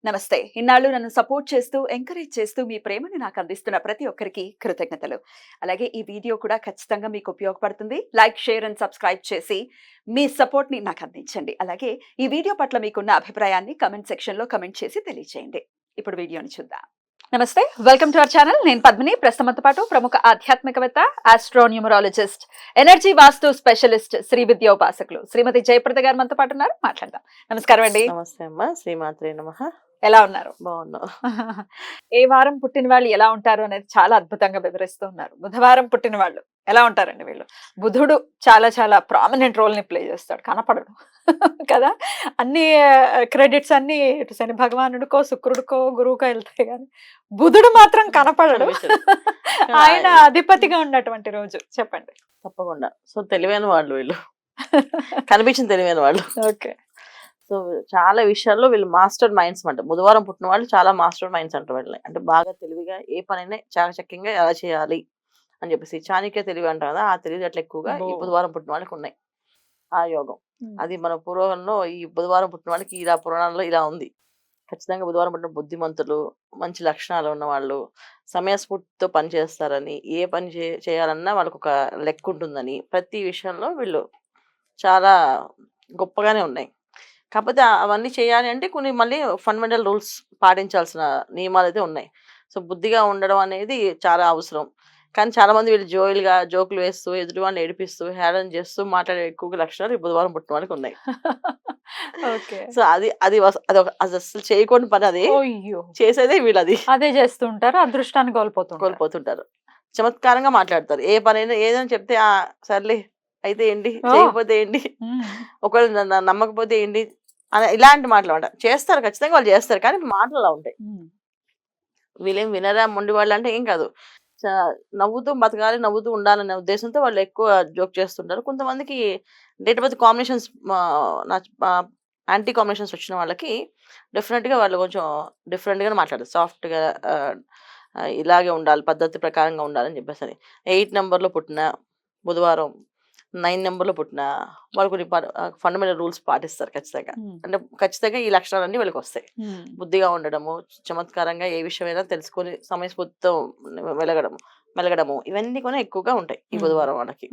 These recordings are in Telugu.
నమస్తే. ఇన్నాళ్ళు నన్ను సపోర్ట్ చేస్తూ, ఎంకరేజ్ చేస్తూ మీ ప్రేమని నాకు అందిస్తున్న ప్రతి ఒక్కరికి కృతజ్ఞతలు. అలాగే ఈ వీడియో కూడా ఖచ్చితంగా మీకు ఉపయోగపడుతుంది. లైక్, షేర్ అండ్ సబ్స్క్రైబ్ చేసి మీ సపోర్ట్‌ని నాకు అందించండి. అలాగే ఈ వీడియో పట్ల మీకున్న అభిప్రాయాన్ని కామెంట్ సెక్షన్‌లో కామెంట్ చేసి తెలియజేయండి. ఇప్పుడు వీడియోని చూద్దాం. నమస్తే. Welcome to our channel. నేను పద్మిని. ప్రస్తుతంతో పాటు ప్రముఖ ఆధ్యాత్మికవేత్త, ఆస్ట్రోన్యూమరాలజిస్ట్, ఎనర్జీ వాస్తు స్పెషలిస్ట్, శ్రీ విద్యా ఉపాసకులు శ్రీమతి జయప్రద గారు మనతో పాటు ఉన్నారు. మాట్లాడదాం. నమస్కారం అండి. నమస్తే అమ్మా, శ్రీమాత్రే నమః. ఎలా ఉన్నారు? బాగున్నాం. ఏ వారం పుట్టిన వాళ్ళు ఎలా ఉంటారు అనేది చాలా అద్భుతంగా వివరిస్తూ ఉన్నారు. బుధవారం పుట్టిన వాళ్ళు ఎలా ఉంటారండి వీళ్ళు? బుధుడు చాలా చాలా ప్రామినెంట్ రోల్ ని ప్లే చేస్తాడు, కనపడడు కదా. అన్ని క్రెడిట్స్ అన్ని ఇటు శని భగవానుడికో, శుక్రుడికో, గురువుకో వెళ్తాయి, కానీ బుధుడు మాత్రం కనపడడు. ఆయన అధిపతిగా ఉన్నటువంటి రోజు చెప్పండి. తప్పకుండా. సో తెలివైన వాళ్ళు వీళ్ళు, కనిపించిన తెలివైన వాళ్ళు. ఓకే. సో చాలా విషయాల్లో వీళ్ళు మాస్టర్ మైండ్స్ అంట. బుధవారం పుట్టిన వాళ్ళు చాలా మాస్టర్ మైండ్స్ అంటారు వీళ్ళని. అంటే బాగా తెలివిగా ఏ పనైనా చాకచక్యంగా ఎలా చేయాలి అని చెప్పేసి చాణక్య తెలివి అంటారు కదా, ఆ తెలివితేటలు ఎక్కువగా ఈ బుధవారం పుట్టిన వాళ్ళకి ఉన్నాయి. ఆ యోగం అది మన పూర్వంలో ఈ బుధవారం పుట్టిన వాళ్ళకి ఇలా పురాణంలో ఇలా ఉంది. ఖచ్చితంగా బుధవారం పుట్టిన బుద్ధిమంతులు, మంచి లక్షణాలు ఉన్న వాళ్ళు, సమయస్ఫూర్తితో పని చేస్తారని, ఏ పని చేయాలన్నా వాళ్ళకు ఒక లెక్క ఉంటుందని, ప్రతి విషయంలో వీళ్ళు చాలా గొప్పగానే ఉన్నాయి. కాకపోతే అవన్నీ చేయాలి అంటే కొన్ని మళ్ళీ ఫండమెంటల్ రూల్స్ పాటించాల్సిన నియమాలు అయితే ఉన్నాయి. సో బుద్ధిగా ఉండడం అనేది చాలా అవసరం. కానీ చాలా మంది వీళ్ళు జోకులు వేస్తూ, ఎదుటి వాళ్ళని ఏడిపిస్తూ, హేళన చేస్తూ మాట్లాడే ఎక్కువ లక్షణాలు ఈ బుధవారం పుట్టిన వాళ్ళకి ఉన్నాయి. సో అది అది అది అసలు చేయకూడని పని. అది చేసేదే వీళ్ళు, అది అదే చేస్తుంటారు. అదృష్టాన్ని కోల్పోతుంటారు. చమత్కారంగా మాట్లాడతారు. ఏ పనైనా ఏదైనా చెప్తే సర్లే అయితే ఏంటి, చేయకపోతే ఏంటి, ఒకవేళ నమ్మకపోతే ఏంటి అని ఇలాంటి మాటలు అంటారు. చేస్తారు, ఖచ్చితంగా వాళ్ళు చేస్తారు, కానీ మాటలు అలా ఉంటాయి. వీళ్ళేం వినరా మొండి వాళ్ళు అంటే ఏం కాదు. నవ్వుతూ బతకాలి, నవ్వుతూ ఉండాలనే ఉద్దేశంతో వాళ్ళు ఎక్కువ జోక్ చేస్తుంటారు. కొంతమందికి date of birth combinations, anti combinations వచ్చిన వాళ్ళకి డెఫినెట్గా వాళ్ళు కొంచెం డిఫరెంట్గానే మాట్లాడతారు. సాఫ్ట్గా ఇలాగే ఉండాలి, పద్ధతి ప్రకారంగా ఉండాలని చెప్పేసి. 8 నెంబర్లో పుట్టిన బుధవారం, 9 నెంబర్లో పుట్టిన వాళ్ళు కొన్ని ఫండమెంటల్ రూల్స్ పాటిస్తారు ఖచ్చితంగా. అంటే ఖచ్చితంగా ఈ లక్షణాలన్నీ వాళ్ళకి వస్తాయి. బుద్ధిగా ఉండడము, చమత్కారంగా ఏ విషయమైనా తెలుసుకొని సమయస్ఫూర్తితో మెలగడము, ఇవన్నీ కూడా ఎక్కువగా ఉంటాయి ఈ బుధవారం వాళ్ళకి.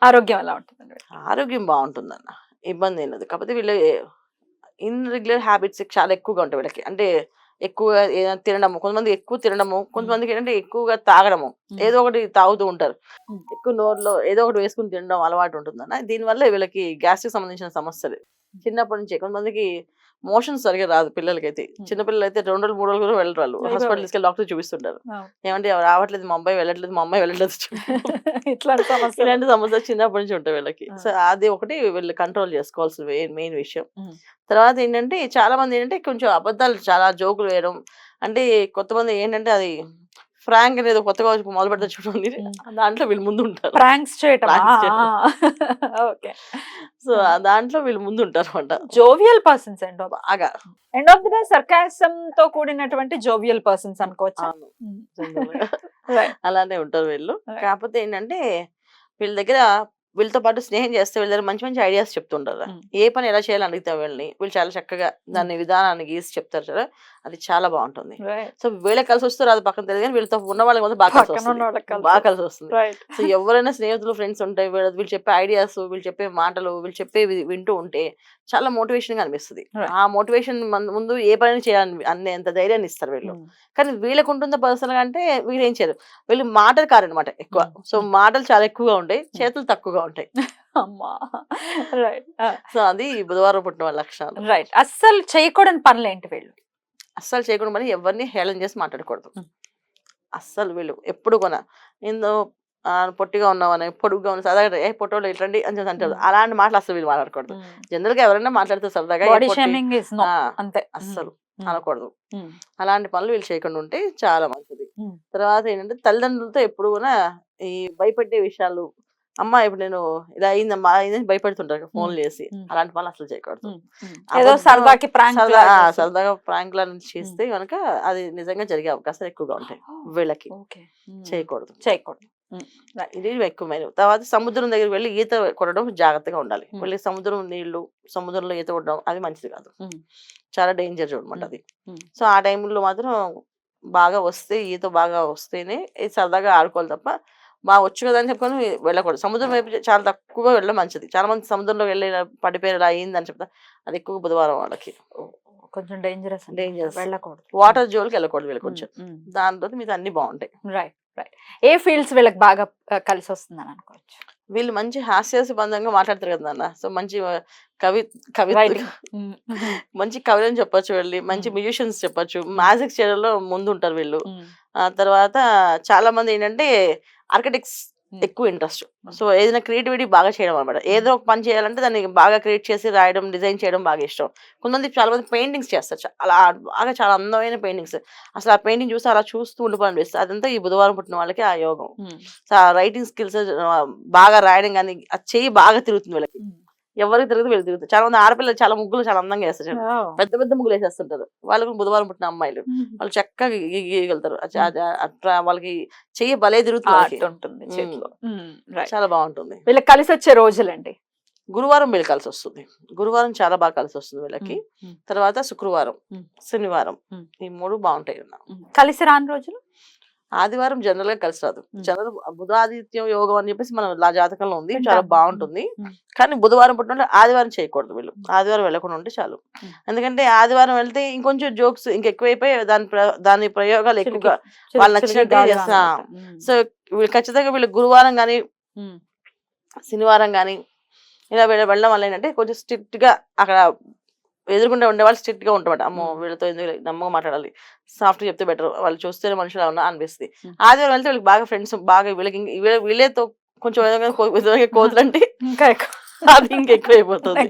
ఆరోగ్యం ఎలా ఉంటుంది? ఆరోగ్యం బాగుంటుందన్న, ఇబ్బంది ఏం లేదు. కాకపోతే వీళ్ళు ఇన్రెగ్యులర్ హ్యాబిట్స్ చాలా ఎక్కువగా ఉంటాయి వీళ్ళకి. అంటే ఎక్కువగా ఏదైనా తినడము, కొంతమంది ఎక్కువ తినడము, కొంతమందికి ఏంటంటే ఎక్కువగా తాగడము, ఏదో ఒకటి తాగుతూ ఉంటారు. ఎక్కువ నోరులో ఏదో ఒకటి వేసుకుని తినడం అలవాటు ఉంటుందన్న. దీనివల్ల వీళ్ళకి గ్యాస్ట్రిక్ సంబంధించిన సమస్యలు చిన్నప్పటి నుంచి. కొంతమందికి మోషన్స్ సరిగా రాదు పిల్లలకైతే. చిన్నపిల్లలు అయితే 2 రోజులు 3 రోజులు కూడా వెళ్ళరు. వాళ్ళు హాస్పిటల్ తీసుకెళ్ళి డాక్టర్ చూపిస్తుంటారు. ఏమంటే రావట్లేదు, మా అమ్మాయి వెళ్ళట్లేదు ఇలాంటి సమస్యలు చిన్నప్పటి నుంచి ఉంటాయి వీళ్ళకి. సో అది ఒకటి వీళ్ళు కంట్రోల్ చేసుకోవాల్సిన మెయిన్ విషయం. తర్వాత ఏంటంటే చాలా మంది ఏంటంటే కొంచెం అబద్ధాలు, చాలా జోకులు వేయడం. అంటే కొంతమంది ఏంటంటే అది ఫ్రాంక్ అనేది కొత్తగా మొదలు పెడతా చూడండి, దాంట్లో వీళ్ళు ముందు ఉంటారు. సో దాంట్లో వీళ్ళు ముందు ఉంటారు అనమాట. జోవియల్ పర్సన్స్ అండ్ బాగా ఎండ్ ఆఫ్ ది డే సర్కాసం తో కూడినటువంటి జోవియల్ పర్సన్స్ అనుకోవచ్చు. అలానే ఉంటారు వీళ్ళు. కాకపోతే ఏంటంటే వీళ్ళ దగ్గర, వీళ్ళతో పాటు స్నేహం చేస్తే వీళ్ళ దగ్గర మంచి మంచి ఐడియాస్ చెప్తుంటారు. ఏ పని ఎలా చేయాలని అడిగితే వీళ్ళు చాలా చక్కగా దాని విధానాన్ని గీసి చెప్తారు కదా, అది చాలా బాగుంటుంది. సో వీళ్ళకి కలిసి వస్తారు, అది పక్కన తెలియదు, కానీ వీళ్ళతో ఉన్న వాళ్ళకి బాగా కలిసి వస్తుంది. సో ఎవరైనా స్నేహితులు, ఫ్రెండ్స్ ఉంటాయి, వీళ్ళు చెప్పే ఐడియాస్, వీళ్ళు చెప్పే మాటలు, వీళ్ళు చెప్పేవి వింటూ ఉంటే చాలా మోటివేషన్ గా అనిపిస్తుంది. ఆ మోటివేషన్ ముందు ఏ పని చేయాలని అంత ధైర్యాన్ని ఇస్తారు వీళ్ళు. కానీ వీళ్ళకు ఉంటుందో పర్సనల్ గా అంటే వీళ్ళు ఏం చేయరు. వీళ్ళు మాటలు కారనమాట ఎక్కువ. సో మాటలు చాలా ఎక్కువగా ఉంటాయి, చేతులు తక్కువగా ఉంటాయి. సో అది బుధవారం పుట్టిన వాళ్ళ లక్షణాలు. రైట్. అస్సలు చేయకూడని పనులు ఏంటి వీళ్ళు? అస్సలు చేయకూడదు పని, ఎవరిని హేళన చేసి మాట్లాడకూడదు. అస్సలు వీళ్ళు ఎప్పుడు కూడా నేను పొట్టిగా ఉన్నామని, పొడుగుగా ఉన్న సరదాగా ఏ పొట్టోళ్ళు ఇట్లాంటి అని అంటారు. అలాంటి మాటలు అసలు వీళ్ళు మాట్లాడకూడదు. జనరల్ గా ఎవరైనా మాట్లాడితే సరదాగా అస్సలు అనకూడదు. అలాంటి పనులు వీళ్ళు చేయకుండా ఉంటే చాలా మంచిది. తర్వాత ఏంటంటే తల్లిదండ్రులతో ఎప్పుడు కూడా ఈ భయపెట్టే విషయాలు, అమ్మ ఇప్పుడు నేను ఇలా అయిందమ్మా అయిందని భయపెడుతుంటారు ఫోన్లు చేసి, అలాంటి పనులు అసలు చేయకూడదు. సరదాగా ప్రాంక్ లా చేస్తే కనుక అది నిజంగా జరిగే అవకాశాలు ఎక్కువగా ఉంటాయి. వీళ్ళకి చేయకూడదు. ఇది ఎక్కువ మెయిన్. తర్వాత సముద్రం దగ్గరికి వెళ్ళి ఈత కొట్టడం జాగ్రత్తగా ఉండాలి. వెళ్ళి సముద్రం నీళ్లు, సముద్రంలో ఈత కొట్టడం అది మంచిది కాదు. చాలా డేంజర్ అనమాట అది. సో ఆ టైంలో మాత్రం బాగా వస్తే ఈత బాగా వస్తేనే సరదాగా ఆడుకోవాలి తప్ప బాగా వచ్చు కదా అని చెప్పుకొని వెళ్ళకూడదు. సముద్రం వైపు చాలా తక్కువగా వెళ్ళడం మంచిది. చాలా మంది సముద్రంలో వెళ్ళి పడిపోయి ఇలా అయిందని చెప్తా, అది ఎక్కువ బుధవారం వాళ్ళకి కొంచెం డేంజరస్ వెళ్ళకూడదు. వాటర్ జోలికి వెళ్ళకూడదు వీళ్ళు కొంచెం. దాంతో మీద అన్ని బాగుంటాయి. Right right. ఏ ఫీల్డ్స్ వీళ్ళకి బాగా కలిసి వస్తుందని అనుకోవచ్చు? వీళ్ళు మంచి హాస్యాస్పదంగా మాట్లాడతారు కదా నాన్న. సో మంచి కవి మంచి కవులని చెప్పొచ్చు. వెళ్ళి మంచి మ్యూజిషియన్స్ చెప్పొచ్చు. మ్యాజిక్ చేయడంలో ముందు ఉంటారు వీళ్ళు. తర్వాత చాలా మంది ఏంటంటే ఆర్కిటెక్ట్స్ ఎక్కువ ఇంట్రెస్ట్. సో ఏదైనా క్రియేటివిటీ బాగా చేయడం అనమాట. ఏదో ఒక పని చేయాలంటే దాన్ని బాగా క్రియేట్ చేసి రాయడం, డిజైన్ చేయడం బాగా ఇష్టం. కొంతమంది చాలా మంది పెయింటింగ్స్ చేస్తారు. అలా బాగా చాలా అందమైన పెయింటింగ్స్. అసలు ఆ పెయింటింగ్ చూసి అలా చూస్తూ ఉండిపోనిపిస్తుంది. అదంతా ఈ బుధవారం పుట్టిన వాళ్ళకి ఆ యోగం. సో ఆ రైటింగ్ స్కిల్స్ బాగా రాయడం కానీ ఆ చెయ్యి బాగా తిరుగుతుంది వీళ్ళకి. ఎవరికి తిరుగుతూ వీళ్ళు తిరుగుతారు. చాలా మంది ఆడపిల్లలు చాలా ముగ్గులు చాలా అందంగా వేస్తారు. పెద్ద పెద్ద ముగ్గులు వేసేస్తుంటారు. వాళ్ళకు బుధవారం పుట్టిన అమ్మాయిలు వాళ్ళు చక్కగా గీయగలుగుతారు. వాళ్ళకి చెయ్యి భలే తిరుగుతుంది. చాలా బాగుంటుంది. వీళ్ళకి కలిసి వచ్చే రోజులండి గురువారం వీళ్ళు కలిసి వస్తుంది. గురువారం చాలా బాగా కలిసి వస్తుంది వీళ్ళకి. తర్వాత శుక్రవారం, శనివారం ఈ 3 బాగుంటాయి. కలిసి రాని రోజులు ఆదివారం జనరల్ గా కలిసి రాదు. జనరల్ బుధాదిత్యం యోగం అని చెప్పేసి మన జాతకంలో ఉంది, చాలా బాగుంటుంది. కానీ బుధవారం పుట్టిన ఆదివారం చేయకూడదు వీళ్ళు. ఆదివారం వెళ్ళకుండా ఉంటే చాలు. ఎందుకంటే ఆదివారం వెళ్తే ఇంకొంచెం జోక్స్ ఇంకెక్కువైపోయి దాని ప్రయోగాలు ఎక్కువగా వాళ్ళు నచ్చినట్టు చేస్తా. సో వీళ్ళు ఖచ్చితంగా వీళ్ళు గురువారం కానీ శనివారం కానీ ఇలా వెళ్ళడం వల్ల ఏంటంటే కొంచెం స్ట్రిక్ట్ గా అక్కడ ఎదురుకుండా ఉండేవాళ్ళు స్ట్రిక్ట్ గా ఉంటామాట. అమ్మో వీళ్ళతో ఎందుకు నమ్మగా మాట్లాడాలి, సాఫ్ట్ చెప్తే బెటర్, వాళ్ళు చూస్తేనే మనుషులు ఉన్నా అనిపిస్తుంది. ఆదివారం వెళ్తే వీళ్ళకి బాగా ఫ్రెండ్స్ బాగా వీళ్ళతో కొంచెం కోతులు అంటే అది ఇంకెక్కువ అయిపోతుంది.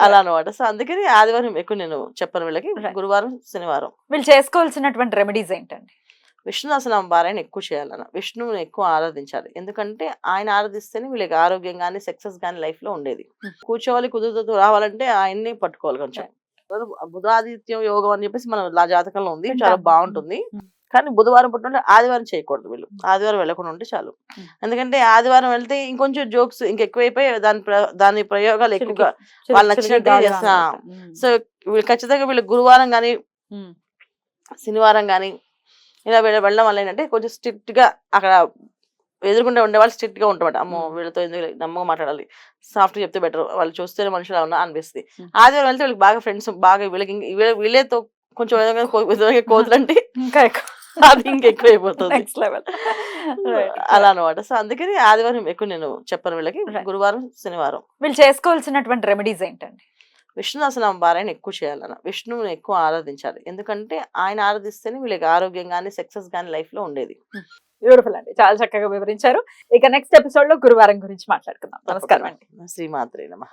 అలా అనమాట. సో అందుకని ఆదివారం ఎక్కువ నేను చెప్పను వీళ్ళకి. గురువారం శనివారం వీళ్ళు చేసుకోవాల్సినటువంటి రెమెడీస్ ఏంటండి? విష్ణు సహస్రనామ పారాయణ ఎక్కువ చేయాలన్న. విష్ణువుని ఎక్కువ ఆరాధించాలి. ఎందుకంటే ఆయన ఆరాధిస్తేనే వీళ్ళకి ఆరోగ్యం కానీ సక్సెస్ కానీ లైఫ్ లో ఉండేది. కూర్చోవాలి, కుదురుతూ రావాలంటే ఆయన్ని పట్టుకోవాలి కొంచెం. బుధాదిత్యం యోగం అని చెప్పేసి మన జాతకంలో ఉంది, చాలా బాగుంటుంది. కానీ బుధవారం పుట్టిన ఆదివారం చేయకూడదు వీళ్ళు. ఆదివారం వెళ్ళకుండా ఉంటే చాలు. ఎందుకంటే ఆదివారం వెళ్తే ఇంకొంచెం జోక్స్ ఇంకెక్కువైపోయి దాని ప్రయోగాలు ఎక్కువగా వాళ్ళు నచ్చినట్టు చేస్తా. సో వీళ్ళు ఖచ్చితంగా వీళ్ళు గురువారం కానీ శనివారం కానీ ఇలా వెళ్ళడం వల్ల ఏంటంటే కొంచెం స్ట్రిక్ట్ గా అక్కడ ఎదురుకుండా ఉండేవాళ్ళు స్ట్రిక్ట్ గా ఉంటామాట. అమ్మో వీళ్ళతో ఎందుకు నమ్మగా మాట్లాడాలి, సాఫ్ట్ చెప్తే బెటర్, వాళ్ళు చూస్తేనే మనుషులు ఉన్నా అనిపిస్తుంది. ఆదివారం వెళ్తే వీళ్ళకి బాగా ఫ్రెండ్స్ బాగా వీళ్ళతో కొంచెం కోతులు అంటే అది ఇంకెక్కువ అయిపోతుంది. అలా అనమాట. సో అందుకని ఆదివారం ఎక్కువ నేను చెప్పను వీళ్ళకి. గురువారం శనివారం వీళ్ళు చేసుకోవాల్సినటువంటి రెమెడీస్ ఏంటండి? విష్ణు సహస్రనామ పారాయణ ఎక్కువ చేయాలన్న. విష్ణువుని ఎక్కువ ఆరాధించాలి. ఎందుకంటే ఆయన ఆరాధిస్తేనే వీళ్ళకి ఆరోగ్యం కానీ సక్సెస్ కానీ లైఫ్ లో ఉండేది. బ్యూటిఫుల్ అండి, చాలా చక్కగా వివరించారు. ఇక నెక్స్ట్ ఎపిసోడ్ లో గురువారం గురించి మాట్లాడుకుందాం. నమస్కారం అండి. శ్రీమాత్రే నమః.